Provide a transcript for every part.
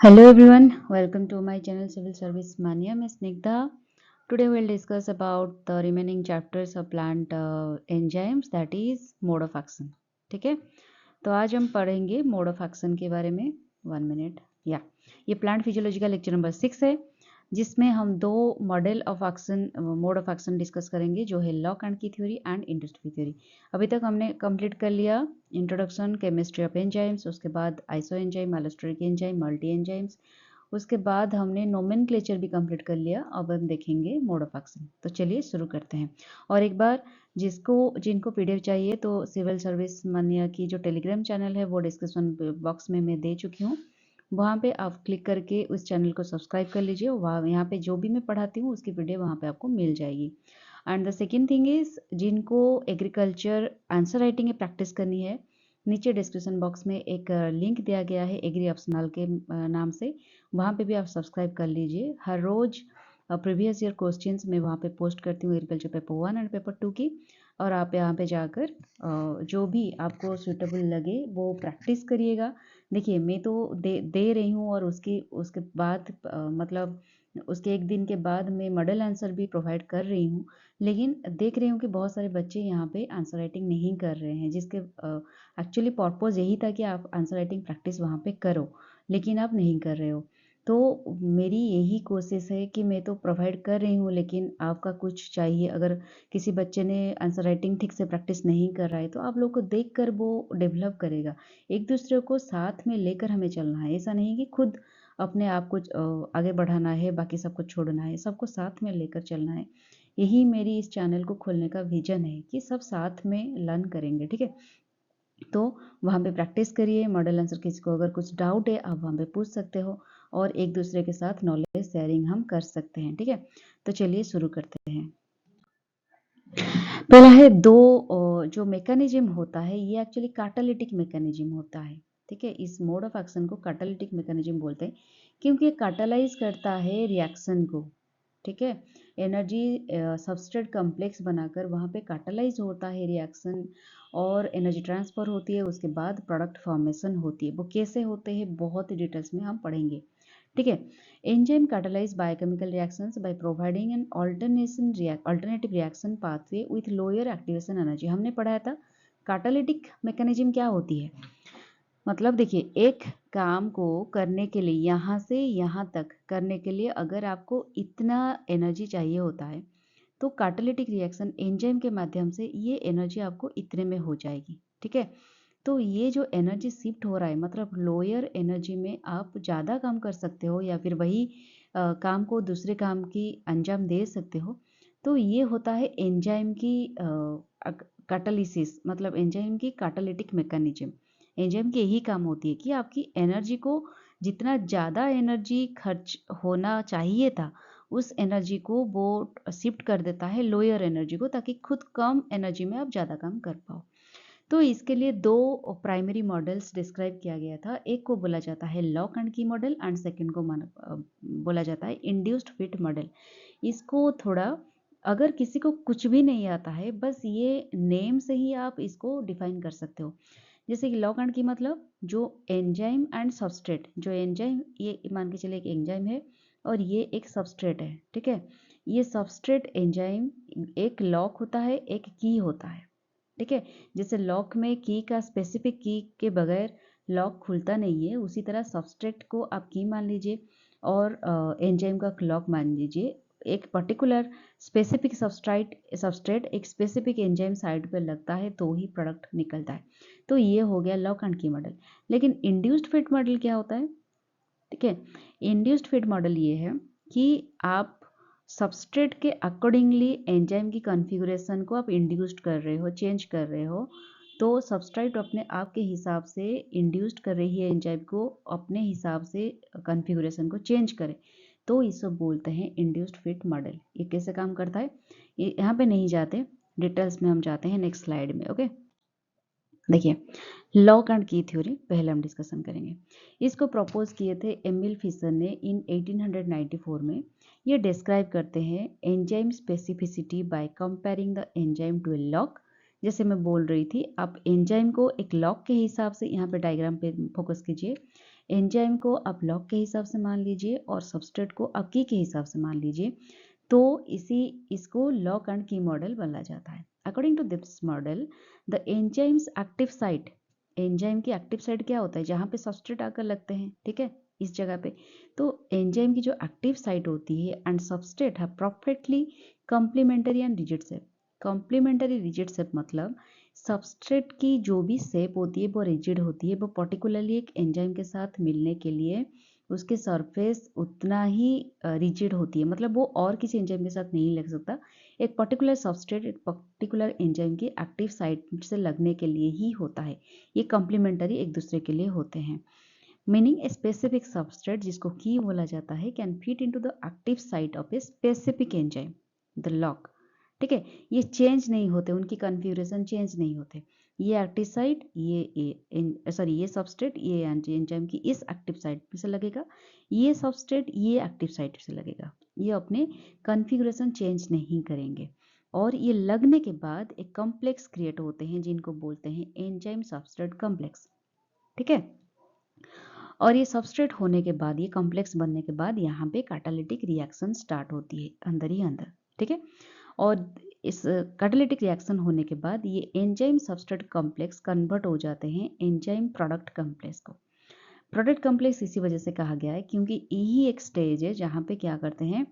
Hello everyone, welcome to my channel Civil Service Mania. मैं Snigdha. Today we'll discuss about the remaining chapters of plant enzymes, that is mode of action. ठीक है, तो आज हम पढ़ेंगे mode of action के बारे में. 1 मिनट या ये प्लांट फिजियोलॉजी का लेक्चर नंबर 6 है, जिसमें हम दो model of action mode of action discuss करेंगे, जो है लॉक एंड की थ्योरी एंड इंडस्ट्री थ्योरी. अभी तक हमने कंप्लीट कर लिया इंट्रोडक्शन, केमिस्ट्री ऑफ एंजाइम्स, उसके बाद iso enzyme, allosteric enzyme, multi enzymes, उसके बाद हमने नोमेनक्लेचर भी कंप्लीट कर लिया. अब हम देखेंगे मोड ऑफ एक्शन. तो चलिए शुरू करते हैं. और एक बार जिनको पीडीएफ चाहिए तो सिविल सर्विस मानिया की जो टेलीग्राम चैनल है वो डिस्क्रिप्शन बॉक्स में मैं दे चुकी हूँ. वहाँ पे आप क्लिक करके उस चैनल को सब्सक्राइब कर लीजिए. वहाँ यहाँ पे जो भी मैं पढ़ाती हूँ उसकी पीडीएफ वहाँ पे आपको मिल जाएगी. And the second thing is, जिनको एग्रीकल्चर आंसर राइटिंग की प्रैक्टिस करनी है, नीचे डिस्क्रिप्शन बॉक्स में एक लिंक दिया गया है एग्री ऑप्शनल के नाम से. वहाँ पे भी आप सब्सक्राइब कर लीजिए. हर रोज प्रीवियस ईयर क्वेश्चंस मैं वहाँ पे पोस्ट करती हूँ, एग्रीकल्चर पेपर 1 एंड पेपर 2 की. और आप यहाँ पे जाकर जो भी आपको सूटेबल लगे वो प्रैक्टिस करिएगा. देखिए मैं तो दे रही हूँ, और उसके बाद मतलब उसके एक दिन के बाद मैं मॉडल आंसर भी प्रोवाइड कर रही हूँ. लेकिन देख रही हूँ कि बहुत सारे बच्चे यहाँ पे आंसर राइटिंग नहीं कर रहे हैं, जिसके एक्चुअली पर्पज़ यही था कि आप आंसर राइटिंग प्रैक्टिस वहाँ पे करो, लेकिन आप नहीं कर रहे हो. तो मेरी यही कोशिश है कि मैं तो प्रोवाइड कर रही हूँ, लेकिन आपका कुछ चाहिए. अगर किसी बच्चे ने आंसर राइटिंग ठीक से प्रैक्टिस नहीं कर रहा है तो आप लोग को देख कर वो डेवलप करेगा. एक दूसरे को साथ में लेकर हमें चलना है. ऐसा नहीं कि खुद अपने आप को आगे बढ़ाना है, बाकी सबको छोड़ना है. सबको साथ में लेकर चलना है. यही मेरी इस चैनल को खोलने का विजन है कि सब साथ में लर्न करेंगे. ठीक है, तो वहाँ पे प्रैक्टिस करिए. मॉडल आंसर किसी को अगर कुछ डाउट है आप वहाँ पे पूछ सकते हो, और एक दूसरे के साथ नॉलेज शेयरिंग हम कर सकते हैं. ठीक है, तो चलिए शुरू करते हैं. पहला है जो मैकेनिज्म होता है, ये एक्चुअली कैटालिटिक मैकेनिज्म होता है. ठीक है, इस मोड ऑफ एक्शन को कैटालिटिक मैकेनिज्म बोलते हैं, क्योंकि कैटालाइज करता है रिएक्शन को. ठीक है, एनर्जी सबस्ट्रेट कॉम्प्लेक्स बनाकर वहाँ पे कैटालाइज होता है रिएक्शन, और एनर्जी ट्रांसफर होती है. उसके बाद प्रोडक्ट फॉर्मेशन होती है. वो कैसे होते हैं बहुत ही डिटेल्स में हम पढ़ेंगे. ठीक है, enzyme catalyse biochemical reactions by providing an alternative reaction pathway with lower activation energy. हमने पढ़ाया था कैटालिटिक मैकेनिज्म क्या होती है. मतलब देखिए, एक काम को करने के लिए, यहाँ से यहाँ तक करने के लिए अगर आपको इतना एनर्जी चाहिए होता है, तो कैटालिटिक रिएक्शन एंजाइम के माध्यम से ये एनर्जी आपको इतने में हो जाएगी. ठीक है, तो ये जो एनर्जी शिफ्ट हो रहा है, मतलब लोअर एनर्जी में आप ज़्यादा काम कर सकते हो, या फिर वही काम को दूसरे काम की अंजाम दे सकते हो. तो ये होता है एंजाइम की कैटालिसिस, मतलब एंजाइम की कैटालिटिक मैकेनिज्म. एंजाइम की यही काम होती है कि आपकी एनर्जी को, जितना ज़्यादा एनर्जी खर्च होना चाहिए था, उस एनर्जी को वो शिफ्ट कर देता है लोअर एनर्जी को, ताकि खुद कम एनर्जी में आप ज़्यादा काम कर पाओ. तो इसके लिए दो प्राइमरी मॉडल्स डिस्क्राइब किया गया था. एक को बोला जाता है लॉक एंड की मॉडल, एंड सेकंड को बोला जाता है इंड्यूस्ड फिट मॉडल. इसको थोड़ा, अगर किसी को कुछ भी नहीं आता है, बस ये नेम से ही आप इसको डिफाइन कर सकते हो. जैसे कि लॉक एंड की मतलब, जो एंजाइम एंड सबस्ट्रेट, जो एंजाइम, ये मान के चलिए एक एंजाइम है और ये एक सबस्ट्रेट है. ठीक है, ये सबस्ट्रेट एंजाइम एक लॉक होता है, एक की होता है. ठीक है, जैसे लॉक में की का स्पेसिफिक की के बगैर लॉक खुलता नहीं है, उसी तरह सबस्ट्रेट को आप की मान लीजिए, और एंजाइम का लॉक मान लीजिए. एक पर्टिकुलर स्पेसिफिक सबस्ट्रेट एक स्पेसिफिक एंजाइम साइड पर लगता है तो ही प्रोडक्ट निकलता है. तो ये हो गया लॉक एंड की मॉडल. लेकिन इंड्यूस्ड फिट मॉडल क्या होता है. ठीक है, इंड्यूस्ड फिट मॉडल ये है कि आप सबस्ट्रेट के अकॉर्डिंगली एंजाइम की कॉन्फ़िगरेशन को आप इंड्यूस्ड कर रहे हो, चेंज कर रहे हो. तो सबस्ट्रेट अपने आप के हिसाब से इंड्यूस्ड कर रही है एंजाइम को, अपने हिसाब से कॉन्फ़िगरेशन को चेंज करे, तो इसको बोलते हैं इंड्यूस्ड फिट मॉडल. ये कैसे काम करता है, ये यहाँ पे नहीं जाते डिटेल्स में, हम जाते हैं नेक्स्ट स्लाइड में. ओके, देखिए, लॉक एंड की थ्योरी पहले हम डिस्कशन करेंगे. इसको प्रपोज किए थे एमिल फिशर ने इन 1894 में. ये डिस्क्राइब करते हैं enzyme specificity by comparing the enzyme to a lock. जैसे मैं बोल रही थी, आप एंजाइम को एक लॉक के हिसाब से, यहाँ पे डायग्राम पे फोकस कीजिए, एंजाइम को आप लॉग के हिसाब से मान लीजिए और सबस्ट्रेट को आप की के हिसाब से मान लीजिए, तो इसको लॉक एंड की मॉडल बोला जाता है। According to this model, the enzyme's active site, enzyme की एक्टिव साइट क्या होता है, जहाँ पे सबस्ट्रेट आकर लगते हैं, ठीक है, इस जगह पे। तो एंजाइम की जो एक्टिव साइट होती है एंड सबस्ट्रेट है perfectly complementary and rigid shape. Complementary rigid shape मतलब सबस्ट्रेट की जो भी शेप होती है वो रिजिड होती है, वो पर्टिकुलरली एक एंजाइम के साथ मिलने के लिए उसके सरफेस उतना ही रिजिड होती है, मतलब वो और किसी एंजाइम के साथ नहीं लग सकता। एक पर्टिकुलर सबस्ट्रेट एक पर्टिकुलर एंजाइम की एक्टिव साइट से लगने के लिए ही होता है। ये कॉम्प्लीमेंटरी एक दूसरे के लिए होते हैं। मीनिंग ए स्पेसिफिक सबस्ट्रेट, जिसको की बोला जाता है, can fit into the active site of a specific enzyme, the lock. ठीक है, ये चेंज नहीं होते, उनकी कॉन्फ़िगरेशन चेंज नहीं होते। ये एक्टिव साइट, ये सबस्ट्रेट ये एंजाइम की इस एक्टिव साइट से लगेगा, ये सबस्ट्रेट ये एक्टिव साइट से लगेगा। ये अपने कॉन्फ़िगरेशन चेंज नहीं करेंगे और ये लगने के बाद एक कॉम्प्लेक्स क्रिएट होते हैं जिनको बोलते हैं एंजाइम सबस्ट्रेट कॉम्प्लेक्स। ठीक है, और ये सबस्ट्रेट होने के बाद, ये कॉम्प्लेक्स बनने के बाद यहाँ पे कैटालिटिक रिएक्शन स्टार्ट होती है अंदर ही अंदर। ठीक है, और इस कैटालिटिक रिएक्शन होने के बाद ये एंजाइम सबस्ट्रेट कॉम्प्लेक्स कन्वर्ट हो जाते हैं एंजाइम प्रोडक्ट कॉम्प्लेक्स को। प्रोडक्ट कॉम्प्लेक्स इसी वजह से कहा गया है क्योंकि यही एक स्टेज है जहाँ पे क्या करते हैं,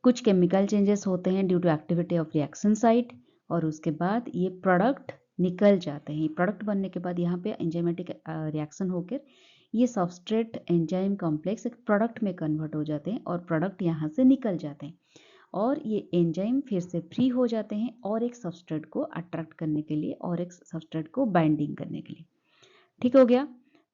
कुछ केमिकल चेंजेस होते हैं due to activity of reaction site, और उसके बाद ये प्रोडक्ट निकल जाते हैं। प्रोडक्ट बनने के बाद यहाँ पे एंजाइमेटिक रिएक्शन होकर ये सबस्ट्रेट एंजाइम कॉम्प्लेक्स एक प्रोडक्ट में कन्वर्ट हो जाते हैं और प्रोडक्ट यहाँ से निकल जाते हैं और ये एंजाइम फिर से फ्री हो जाते हैं और एक सबस्ट्रेट को अट्रैक्ट करने के लिए और एक सबस्ट्रेट को बाइंडिंग करने के लिए। ठीक हो गया।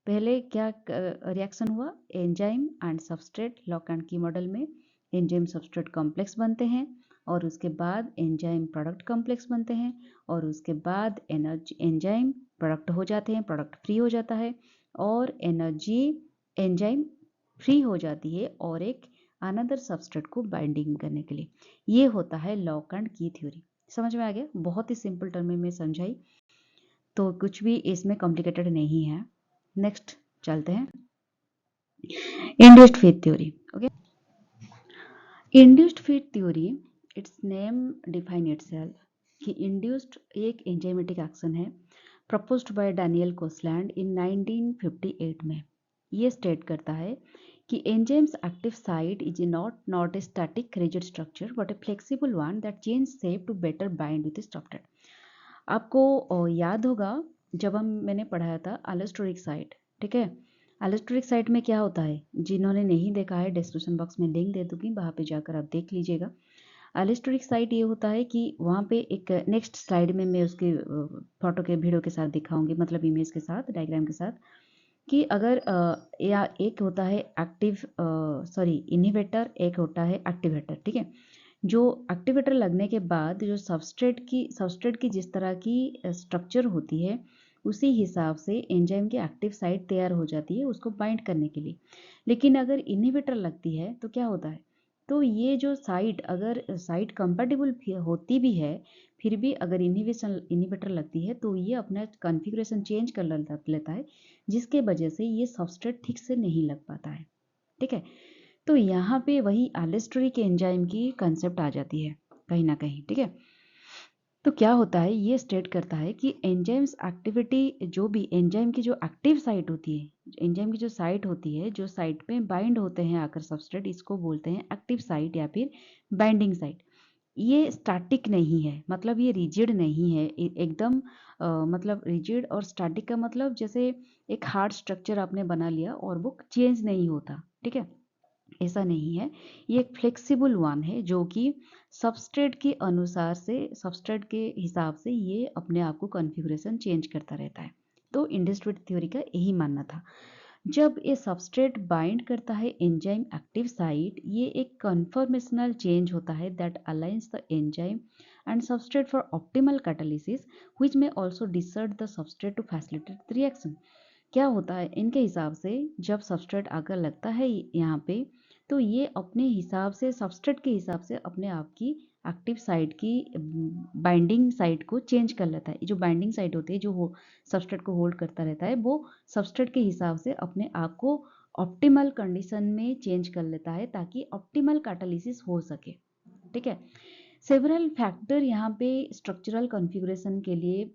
पहले क्या रिएक्शन हुआ, enzyme and substrate lock and की मॉडल में एंजाइम सबस्ट्रेट कॉम्प्लेक्स बनते हैं और उसके बाद एंजाइम प्रोडक्ट कॉम्प्लेक्स बनते हैं और उसके बाद एनर्जी एंजाइम प्रोडक्ट हो जाते हैं, प्रोडक्ट फ्री हो जाता है और एनर्जी एंजाइम फ्री हो जाती है और एक अनदर सबस्ट्रेट को बाइंडिंग करने के लिए। ये होता है लॉक एंड की थ्योरी। समझ में आ गया, बहुत ही सिंपल टर्म में समझाई, तो कुछ भी इसमें कॉम्प्लिकेटेड नहीं है। नेक्स्ट चलते हैं, induced fit theory. Okay, induced fit theory, its name define itself कि इंड्यूस्ड एक एंजाइमेटिक एक्शन है proposed by Daniel Koshland in 1958 में। ये स्टेट करता है कि enzyme's active site is not a static rigid structure but a flexible one that change shape to better bind with substrate. आपको याद होगा जब मैंने पढ़ाया था एलोस्टेरिक साइट। ठीक है, एलोस्टेरिक साइट में क्या होता है, जिन्होंने नहीं देखा है डिस्क्रिप्शन बॉक्स में लिंक दे दूंगी, वहाँ पे जाकर आप देख लीजिएगा। एलोस्टेरिक साइट ये होता है कि वहाँ पे एक नेक्स्ट स्लाइड में मैं उसके फोटो के वीडियो के साथ दिखाऊंगी, मतलब इमेज के साथ डायग्राम के साथ, कि अगर या एक होता है एक्टिव सॉरी इनहिबिटर, एक होता है एक्टिवेटर। ठीक है, जो एक्टिवेटर लगने के बाद जो सबस्ट्रेट की जिस तरह की स्ट्रक्चर होती है उसी हिसाब से एंजाइम की एक्टिव साइट तैयार हो जाती है उसको बाइंड करने के लिए। लेकिन अगर इनहिबिटर लगती है तो क्या होता है, तो ये जो साइट अगर साइट कंपेटिबल होती भी है फिर भी अगर इनहिबिटर लगती है तो ये अपना कॉन्फ़िगरेशन चेंज कर लेता है, जिसके वजह से ये सबस्ट्रेट ठीक से नहीं लग पाता है। ठीक है, तो यहाँ पे वही एलिस्टरिक एंजाइम की कंसेप्ट आ जाती है कहीं ना कहीं। ठीक है, तो क्या होता है, ये स्टेट करता है कि एंजाइम्स एक्टिविटी, जो भी एंजाइम की जो एक्टिव साइट होती है, एंजाइम की जो साइट होती है, जो साइट पे बाइंड होते हैं आकर सबस्ट्रेट, इसको बोलते हैं एक्टिव साइट या फिर बाइंडिंग साइट। ये स्टैटिक नहीं है, मतलब ये रिजिड नहीं है एकदम। मतलब रिजिड और स्टैटिक का मतलब जैसे एक हार्ड स्ट्रक्चर आपने बना लिया और वो चेंज नहीं होता। ठीक है, ऐसा नहीं है, ये एक फ्लेक्सिबल वन है जो कि सबस्ट्रेट के अनुसार से, सबस्ट्रेट के हिसाब से ये अपने आप को कॉन्फ़िगरेशन चेंज करता रहता है। तो इंडस्ट्रियल थ्योरी का यही मानना था। जब ये सबस्ट्रेट बाइंड करता है एंजाइम एक्टिव साइट, ये एक कन्फॉर्मेशनल चेंज होता है that aligns the enzyme and substrate for optimal catalysis which may also distort the substrate to facilitate the reaction. क्या होता है, इनके हिसाब से जब सबस्ट्रेट आकर लगता है यहाँ पे, तो ये अपने हिसाब से सबस्ट्रेट के हिसाब से अपने आप की एक्टिव साइट की बाइंडिंग साइट को चेंज कर लेता है। जो बाइंडिंग साइट होती है जो सबस्ट्रेट को होल्ड करता रहता है, वो सबस्ट्रेट के हिसाब से अपने आप को ऑप्टिमल कंडीशन में चेंज कर लेता है ताकि ऑप्टिमल कैटालिसिस हो सके। ठीक है। सेवरल फैक्टर यहाँ पे स्ट्रक्चरल कॉन्फ़िगरेशन के लिए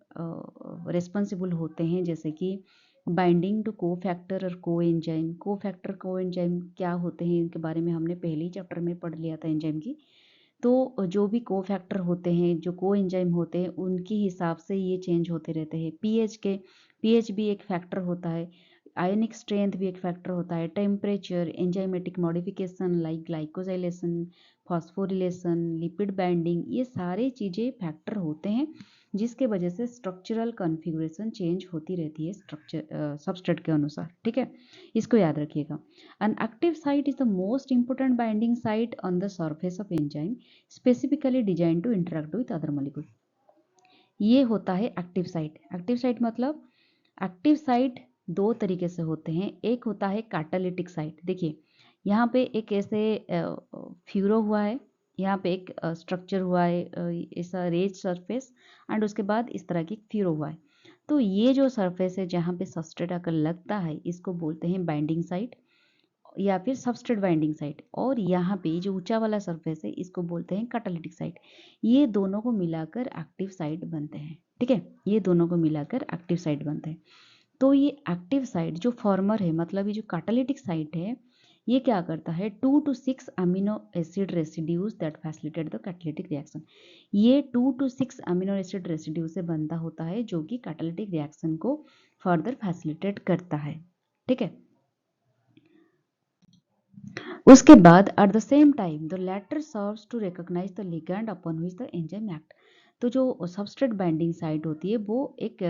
रिस्पॉन्सिबल होते हैं, जैसे कि बाइंडिंग टू को फैक्टर और को एंजाइम। को फैक्टर को एंजाइम क्या होते हैं, इनके बारे में हमने पहले ही चैप्टर में पढ़ लिया था एंजाइम की। तो जो भी को फैक्टर होते हैं, जो को एंजाइम होते हैं, उनके हिसाब से ये चेंज होते रहते हैं। पीएच भी एक फैक्टर होता है, आयनिक स्ट्रेंथ भी एक फैक्टर होता है, temperature, enzymatic modification like glycosylation, phosphorylation, lipid binding, ये सारी चीज़ें फैक्टर होते हैं जिसके वजह से स्ट्रक्चरल कॉन्फ़िगरेशन चेंज होती रहती है सबस्ट्रेट के अनुसार। ठीक है, इसको याद रखिएगा। An active site is the most important binding site on the surface of enzyme, specifically designed to interact with other molecule. ये होता है एक्टिव साइट। एक्टिव साइट मतलब एक्टिव साइट दो तरीके से होते हैं। एक होता है कैटालिटिक साइट। देखिए यहाँ पे एक ऐसे फ्यूरो हुआ है, यहाँ पे एक स्ट्रक्चर हुआ है, ऐसा रेज सरफेस, एंड उसके बाद इस तरह की फ्यूरो हुआ है। तो ये जो सरफेस है जहाँ पे सबस्ट्रेट आकर लगता है, इसको बोलते हैं बाइंडिंग साइट या फिर सबस्ट्रेट बाइंडिंग साइट। और यहाँ पे जो ऊंचा वाला सरफेस है, इसको बोलते हैं कैटालिटिक साइट। ये दोनों को मिलाकर एक्टिव साइट बनते हैं। ठीक है, ये दोनों को मिलाकर एक्टिव साइट बनते हैं। तो ये एक्टिव साइट जो फॉर्मर है, मतलब ये जो कैटालिटिक साइट है, ये क्या करता है, 2 to 6 amino acid residues that facilitate the catalytic reaction. ये 2 to 6 अमीनो एसिड रेसिड्यू से बनता होता है जो कि कैटालिटिक रिएक्शन को फर्दर फैसिलिटेट करता है। ठीक है, उसके बाद at the same time the latter serves to recognise the ligand upon which the enzyme act. तो जो सबस्ट्रेट बाइंडिंग साइट होती है वो एक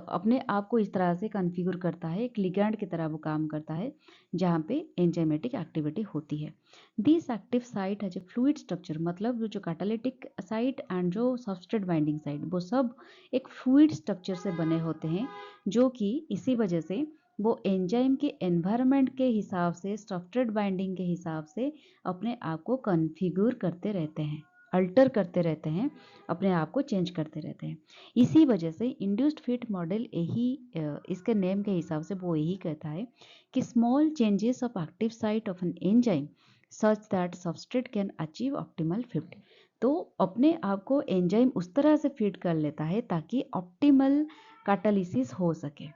अपने आप को इस तरह से कॉन्फ़िगर करता है, एक लिगैंड की तरह वो काम करता है जहाँ पे एंजाइमेटिक एक्टिविटी होती है। This active site has a fluid structure, मतलब जो कैटालिटिक साइट एंड जो सबस्ट्रेट बाइंडिंग साइट वो सब एक फ्लूइड स्ट्रक्चर से बने होते हैं, जो कि इसी वजह से वो एंजाइम के एनवायरनमेंट के हिसाब से, सबस्ट्रेट बाइंडिंग के हिसाब से अपने आप को कॉन्फ़िगर करते रहते हैं, अल्टर करते रहते हैं, अपने आप को चेंज करते रहते हैं। इसी वजह से इंड्यूस्ड फिट मॉडल इसके नेम के हिसाब से वो यही कहता है कि small changes of active site of an enzyme such that substrate can achieve optimal fit. तो अपने आप को एंजाइम उस तरह से फिट कर लेता है ताकि ऑप्टिमल कैटालिसिस हो सके।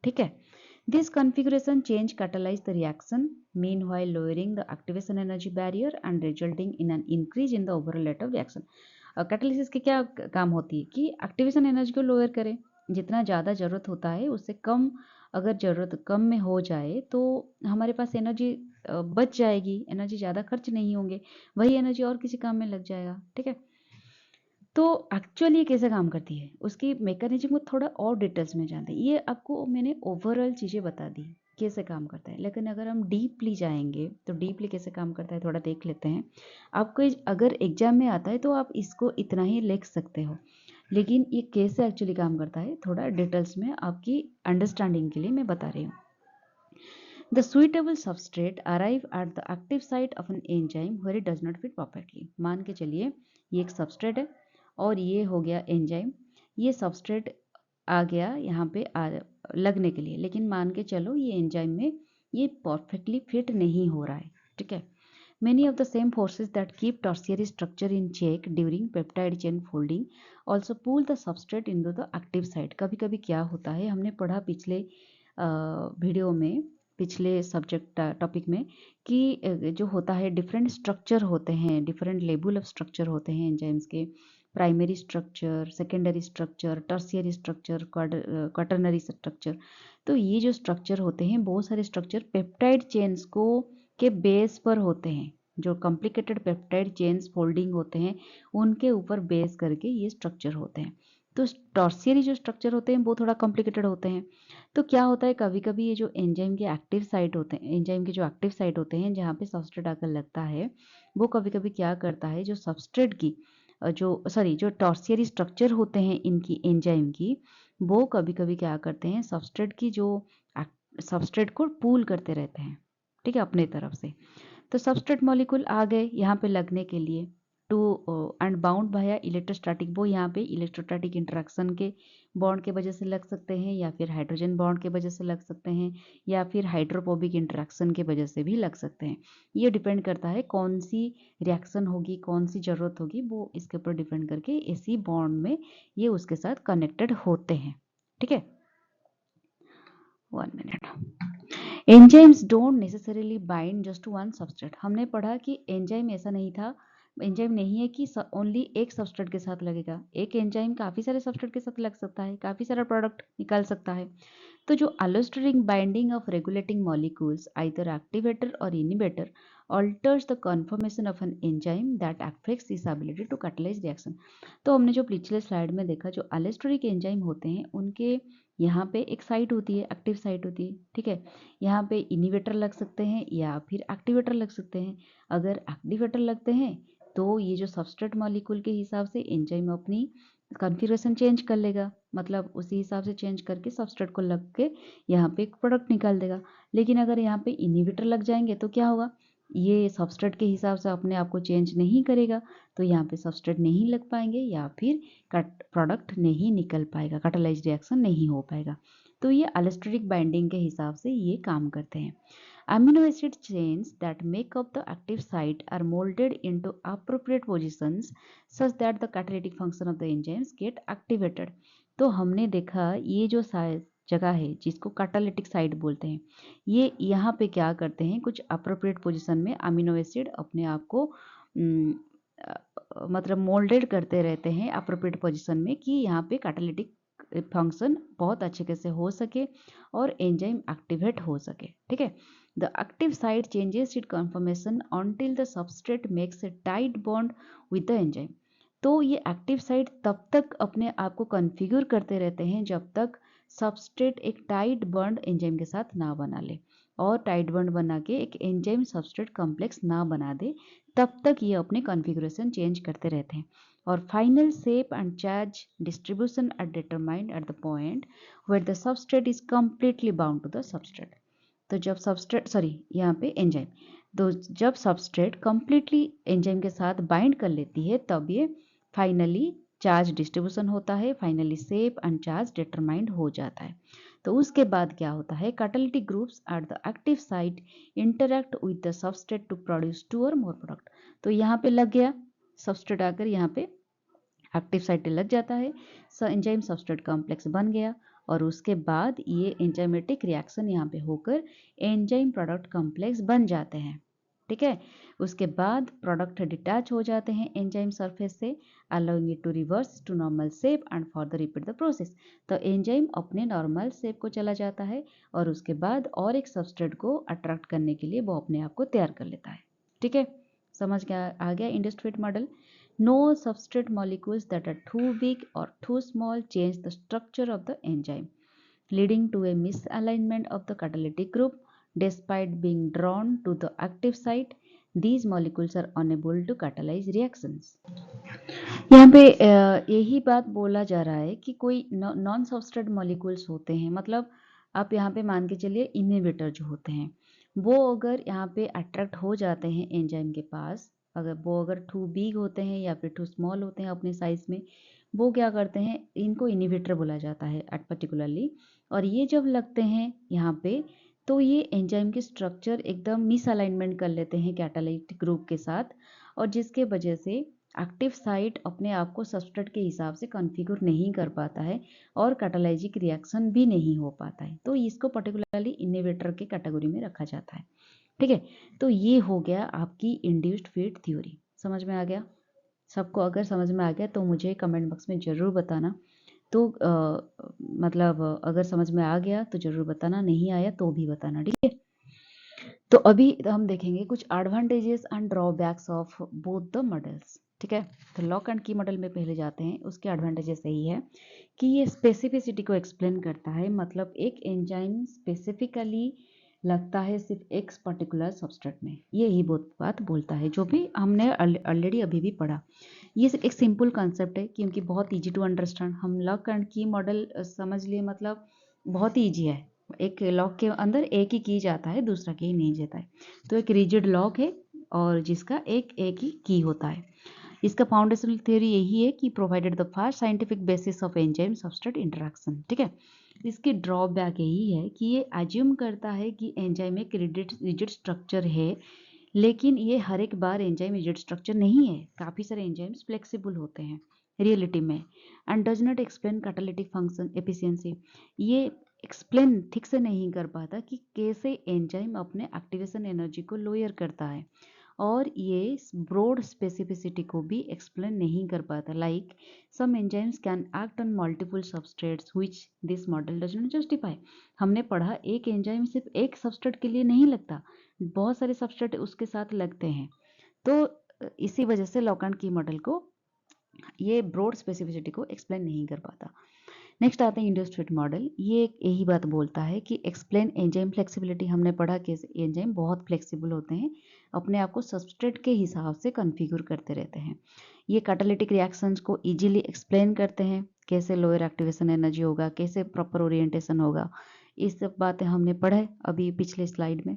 ठीक है, this configuration change catalyze the reaction, meanwhile lowering the activation energy barrier and resulting in an increase in the overall rate of reaction. Catalysis की क्या काम होती है कि एक्टिवेशन एनर्जी को लोअर करें, जितना ज़्यादा ज़रूरत होता है उससे कम, अगर ज़रूरत कम में हो जाए तो हमारे पास एनर्जी बच जाएगी, एनर्जी ज़्यादा खर्च नहीं होंगे, वही एनर्जी और किसी काम में लग जाएगा। ठीक है, तो एक्चुअली कैसे काम करती है, उसकी मैकेनिज्म को थोड़ा और डिटेल्स में जानते हैं। ये आपको मैंने ओवरऑल चीज़ें बता दी कैसे काम करता है, लेकिन अगर हम डीपली जाएंगे तो डीपली कैसे काम करता है थोड़ा देख लेते हैं। आपको अगर एग्जाम में आता है तो आप इसको इतना ही लिख सकते हो, लेकिन ये कैसे एक्चुअली काम करता है थोड़ा डिटेल्स में आपकी अंडरस्टैंडिंग के लिए मैं बता रही हूँ। The suitable substrate arrive at the active site of an enzyme where it does not fit perfectly. मान के चलिए ये एक सबस्ट्रेट है और ये हो गया एंजाइम। ये सबस्ट्रेट आ गया यहाँ पे लगने के लिए, लेकिन मान के चलो ये एंजाइम में ये परफेक्टली फिट नहीं हो रहा है। ठीक है, Many of the same forces that keep tertiary structure in check during peptide chain folding also pull the substrate into the active site. कभी कभी क्या होता है, हमने पढ़ा पिछले वीडियो में, पिछले सब्जेक्ट टॉपिक में, कि जो होता है डिफरेंट स्ट्रक्चर होते हैं, डिफरेंट लेवल ऑफ स्ट्रक्चर होते हैं एंजाइम्स के, primary structure, secondary structure, tertiary structure, quaternary structure. तो ये जो स्ट्रक्चर होते हैं, बहुत सारे स्ट्रक्चर पेप्टाइड चेन्स को के बेस पर होते हैं। जो कॉम्प्लिकेटेड पेप्टाइड चेन्स फोल्डिंग होते हैं उनके ऊपर बेस करके ये स्ट्रक्चर होते हैं। तो टर्शियरी जो स्ट्रक्चर होते हैं वो थोड़ा कॉम्प्लिकेटेड होते हैं। तो क्या होता है, कभी कभी ये जो एंजाइम के एक्टिव साइट होते हैं, एंजाइम के जो एक्टिव साइट होते हैं जहाँ पे सबस्ट्रेट आकर लगता है, वो कभी कभी क्या करता है, जो सबस्ट्रेट की जो टर्शियरी स्ट्रक्चर होते हैं इनकी एंजाइम की, वो कभी कभी क्या करते हैं, सबस्ट्रेट को पुल करते रहते हैं। ठीक है, अपने तरफ से। तो सबस्ट्रेट मॉलिक्यूल आ गए यहाँ पे लगने के लिए to and bound via electrostatic, वो यहाँ पे इलेक्ट्रोस्टैटिक इंटरेक्शन के बॉन्ड के वजह से लग सकते हैं, या फिर हाइड्रोजन बॉन्ड के वजह से लग सकते हैं, या फिर हाइड्रोफोबिक इंटरेक्शन के वजह से भी लग सकते हैं। ये डिपेंड करता है कौन सी रिएक्शन होगी, कौन सी जरूरत होगी, वो इसके ऊपर डिपेंड करके इसी बॉन्ड में ये उसके साथ कनेक्टेड होते हैं। ठीक है, 1 minute. Enzymes don't necessarily bind just to one substrate. हमने पढ़ा कि एंजाइम ऐसा नहीं था, एंजाइम नहीं है कि ओनली एक सबस्ट्रेट के साथ लगेगा। एक एंजाइम काफी सारे सबस्ट्रेट के साथ लग सकता है, काफी सारा प्रोडक्ट निकाल सकता है। तो जो allosteric binding of regulating molecules either activator और inhibitor alters the conformation of an enzyme that affects its ability to catalyze reaction। तो हमने जो पिछले स्लाइड में देखा, जो allosteric एंजाइम होते हैं उनके यहाँ पे एक साइट होती है, एक्टिव साइट होती है। ठीक है, यहाँ पे इनिबिटर लग सकते हैं या फिर एक्टिवेटर लग सकते हैं। अगर एक्टिवेटर लगते हैं तो ये जो सबस्ट्रेट मॉलिक्यूल के हिसाब से एंजाइम अपनी कॉन्फ़िगरेशन चेंज कर लेगा, मतलब उसी हिसाब से चेंज करके सबस्ट्रेट को लग के यहाँ पे एक प्रोडक्ट निकाल देगा। लेकिन अगर यहाँ पे इनिबिटर लग जाएंगे तो क्या होगा, ये सबस्ट्रेट के हिसाब से अपने आप को चेंज नहीं करेगा, तो यहाँ पे सबस्ट्रेट नहीं लग पाएंगे या फिर प्रोडक्ट नहीं निकल पाएगा, कैटालाइज रिएक्शन नहीं हो पाएगा। तो ये एलोस्टेरिक बाइंडिंग के हिसाब से ये काम करते हैं। Amino acid chains that make up the active site are molded into appropriate positions such that the catalytic function of the enzymes get activated। तो हमने देखा ये जो जगह है जिसको कैटालिटिक साइट बोलते हैं, ये यहाँ पे क्या करते हैं, कुछ अप्रोप्रिएट पोजीशन में अमीनो एसिड अपने आप को मतलब मोल्डेड करते रहते हैं अप्रोप्रिएट पोजीशन में, कि यहाँ पे कैटालिटिक फंक्शन बहुत अच्छे से हो सके और एंजाइम एक्टिवेट हो सके। ठीक है, the active site changes it conformation until the substrate makes a tight bond with the enzyme। तो ये एक्टिव साइट तब तक अपने आप को कॉन्फ़िगर करते रहते हैं जब तक सबस्ट्रेट एक टाइट बॉन्ड एंजाइम के साथ ना बना ले, और टाइट बॉन्ड बना के एक एंजाइम सबस्ट्रेट कॉम्प्लेक्स ना बना दे, तब तक ये अपने कॉन्फ़िगरेशन चेंज करते रहते हैं। और final shape and charge distribution are determined at the point where the substrate is completely bound to the substrate. तो जब सबस्ट्रेट यहाँ पे एंजाइम, तो जब सबस्ट्रेट कंप्लीटली एंजाइम के साथ बाइंड कर लेती है तब ये फाइनली चार्ज डिस्ट्रीब्यूशन होता है, finally shape and charge determined हो जाता है। तो उसके बाद क्या होता है, catalytic groups at the active site interact with the substrate to produce 2 और मोर प्रोडक्ट। तो यहाँ पे लग गया सबस्ट्रेट, आकर यहाँ पे एक्टिव साइट लग जाता है, एंजाइम सबस्ट्रेट कॉम्प्लेक्स बन गया, और उसके बाद ये एंजाइमेटिक रिएक्शन यहाँ पे होकर एंजाइम प्रोडक्ट कॉम्प्लेक्स बन जाते हैं। ठीक है, उसके बाद प्रोडक्ट डिटैच हो जाते हैं एंजाइम सरफेस से, allowing it to reverse to normal shape and further repeat the process. तो एंजाइम अपने नॉर्मल शेप को चला जाता है और उसके बाद और एक सबस्ट्रेट को अट्रैक्ट करने के लिए वो अपने आप को तैयार कर लेता है। ठीक है, समझ आ गया इंडस्ट्रेट model. No substrate molecules that are too big or too small change the structure of the enzyme, leading to a misalignment of the catalytic group. Despite being drawn to the active site, these molecules are unable to catalyze reactions। यहाँ पे यही बात बोला जा रहा है कि कोई नॉन सबस्ट्रेट मॉलिक्यूल्स होते हैं, मतलब आप यहाँ पे मान के चलिए इनहिबिटर जो होते हैं वो अगर यहाँ पे अट्रैक्ट हो जाते हैं एंजाइम के पास, अगर वो टू बिग होते हैं या फिर टू स्मॉल होते हैं अपने साइज में, वो क्या करते हैं, इनको इनहिबिटर बोला जाता है एट पर्टिकुलरली। और ये जब लगते हैं यहाँ पे तो ये एंजाइम की स्ट्रक्चर एकदम मिसअलाइनमेंट कर लेते हैं कैटालिटिक ग्रुप के साथ, और जिसके वजह से एक्टिव साइट अपने आप को सबस्ट्रेट के हिसाब से कॉन्फ़िगर नहीं कर पाता है और कैटालाइजिक रिएक्शन भी नहीं हो पाता है। तो इसको पर्टिकुलरली इनहिबिटर के कैटेगरी में रखा जाता है। ठीक है, तो ये हो गया आपकी इंड्यूस्ड फीड थ्योरी। समझ में आ गया सबको? अगर समझ में आ गया तो मुझे कमेंट बॉक्स में ज़रूर बताना। तो मतलब अगर समझ में आ गया तो ज़रूर बताना, नहीं आया तो भी बताना। ठीक है, तो अभी हम देखेंगे कुछ advantages and drawbacks of both the models. ठीक है, तो लॉक एंड की मॉडल में पहले जाते हैं। उसके एडवांटेजेस यही है कि ये स्पेसिफिसिटी को एक्सप्लेन करता है, मतलब एक एंजाइम स्पेसिफिकली लगता है सिर्फ एक पर्टिकुलर सबस्ट्रेट में, ये ही बहुत बात बोलता है, जो भी हमने ऑलरेडी अभी भी पढ़ा। ये एक सिंपल कॉन्सेप्ट है क्योंकि बहुत इजी टू अंडरस्टैंड। हम लॉक एंड की मॉडल समझ लिए, मतलब बहुत ही ईजी है, एक लॉक के अंदर एक ही की जाता है, दूसरा की नहीं जाता है। तो एक रिजिड लॉक है और जिसका एक ही की होता है। इसका फाउंडेशनल थ्योरी यही है कि provided the first scientific basis of enzyme substrate interaction, ठीक है। इसकी ड्रॉबैक यही है कि ये एज्यूम करता है कि एंजाइम एक रिजिड स्ट्रक्चर है, लेकिन ये हर एक बार एंजाइम रिजिड स्ट्रक्चर नहीं है। काफ़ी सारे एंजाइम्स फ्लेक्सिबल होते हैं रियलिटी में, and does not explain catalytic function efficiency. ये एक्सप्लेन ठीक से नहीं कर पाता कि कैसे एंजाइम अपने एक्टिवेशन एनर्जी को लोअर करता है, और ये ब्रॉड स्पेसिफिसिटी को भी एक्सप्लेन नहीं कर पाता। Like some enzymes can act on multiple substrates which this model does not justify. हमने पढ़ा एक एंजाइम सिर्फ एक सबस्ट्रेट के लिए नहीं लगता, बहुत सारे सबस्ट्रेट उसके साथ लगते हैं। तो इसी वजह से लॉकहार्ट की मॉडल को ये ब्रॉड स्पेसिफिसिटी को एक्सप्लेन नहीं कर पाता। नेक्स्ट आते हैं इंडस्ट्रीट मॉडल। ये यही बात बोलता है कि एक्सप्लेन एंजाइम फ्लेक्सिबिलिटी। हमने पढ़ा कि एंजाइम बहुत फ्लेक्सिबल होते हैं, अपने आप को सबस्ट्रेट के हिसाब से कॉन्फ़िगर करते रहते हैं। ये कैटालिटिक रिएक्शंस को इजीली एक्सप्लेन करते हैं, कैसे लोअर एक्टिवेशन एनर्जी होगा, कैसे प्रॉपर ओरिएंटेशन होगा। इस सब बातें हमने पढ़ा अभी पिछले स्लाइड में।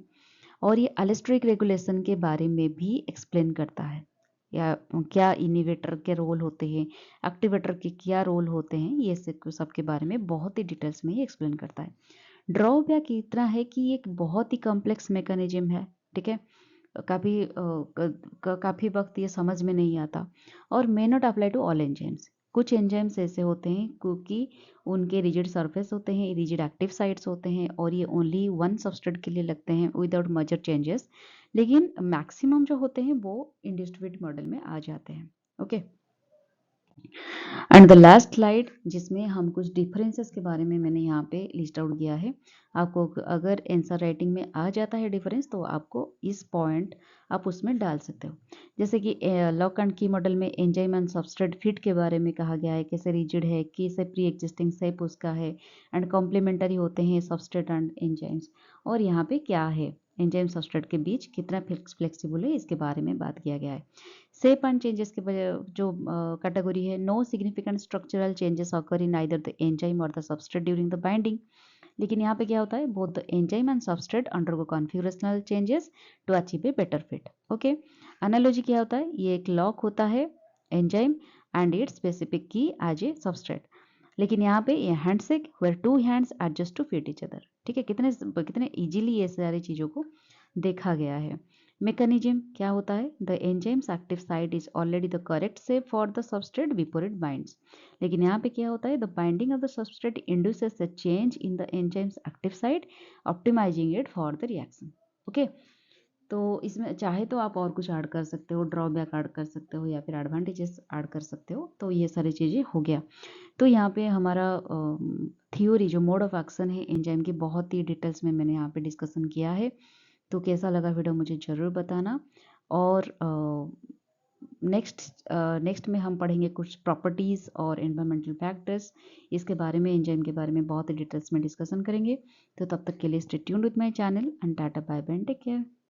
और ये एलिस्ट्रिक रेगुलेशन के बारे में भी एक्सप्लेन करता है, या क्या इनिवेटर के रोल होते हैं, एक्टिवेटर के क्या रोल होते हैं, ये सब के बारे में बहुत ही डिटेल्स में ही एक्सप्लेन करता है। ड्रॉबैक इतना है कि ये एक बहुत ही कॉम्प्लेक्स मैकेनिज्म है, ठीक है। काफ़ी वक्त ये समझ में नहीं आता, और may not apply to all enzymes. कुछ एंजाइम्स ऐसे होते हैं क्योंकि उनके रिजिड सरफेस होते हैं, रिजिड एक्टिव साइट्स होते हैं, और ये ओनली वन सबस्ट्रेट के लिए लगते हैं विदाउट मेजर चेंजेस। लेकिन मैक्सिमम जो होते हैं वो इंडिस्ट्रीब्यूट मॉडल में आ जाते हैं। Okay, and the last slide जिसमें हम कुछ डिफरेंसेस के बारे में मैंने यहाँ पे लिस्ट आउट किया है। आपको अगर आंसर राइटिंग में आ जाता है डिफरेंस, तो आपको इस पॉइंट आप उसमें डाल सकते हो। जैसे कि लॉकहार्ट की मॉडल में एंजाइम एंड सबस्ट्रेट फिट के बारे में कहा गया है, कैसे रिजिड है, कैसे प्री एग्जिस्टिंग शेप उसका है, एंड कॉम्प्लीमेंटरी होते हैं सबस्ट्रेट एंड एंजाइम्स। और यहाँ पे क्या है, एंजाइम सबस्ट्रेट के बीच कितना फ्लेक्सिबल है, इसके बारे में बात किया गया है। शेप एंड चेंजेस के जो कैटेगरी है, no significant structural changes occur in either the enzyme और the substrate during the binding. लेकिन यहाँ पे क्या होता है, both the enzyme and substrate undergo configurational changes to achieve a better fit. Okay, analogy क्या होता है, ये एक लॉक होता है enzyme and its specific key as a substrate. लेकिन यहाँ पे ये handshake where two hands adjust to fit each other, ठीक है। कितने कितने इजीली ये सारी चीज़ों को देखा गया है। मैकेनिज्म क्या होता है, the enzyme's active site is already the correct shape for the substrate before it binds. लेकिन यहाँ पे क्या होता है, the binding of the substrate induces a change in the enzyme's active site, optimising it for the reaction. Okay, तो इसमें चाहे तो आप और कुछ ऐड कर सकते हो, ड्रॉबैक ऐड कर सकते हो, या फिर एडवांटेजेस ऐड कर सकते हो। तो ये सारी चीज़ें हो गया। तो यहाँ पे हमारा थ्योरी जो मोड ऑफ एक्शन है एंजाइम की, बहुत ही डिटेल्स में मैंने यहाँ पे डिस्कशन किया है। तो कैसा लगा वीडियो मुझे ज़रूर बताना। और नेक्स्ट में हम पढ़ेंगे कुछ प्रॉपर्टीज़ और एनवायरमेंटल फैक्टर्स। इसके बारे में, एंजाइम के बारे में बहुत ही डिटेल्स में डिस्कशन करेंगे। तो तब तक के लिए stay tuned with my channel and ta-ta bye bye and take care.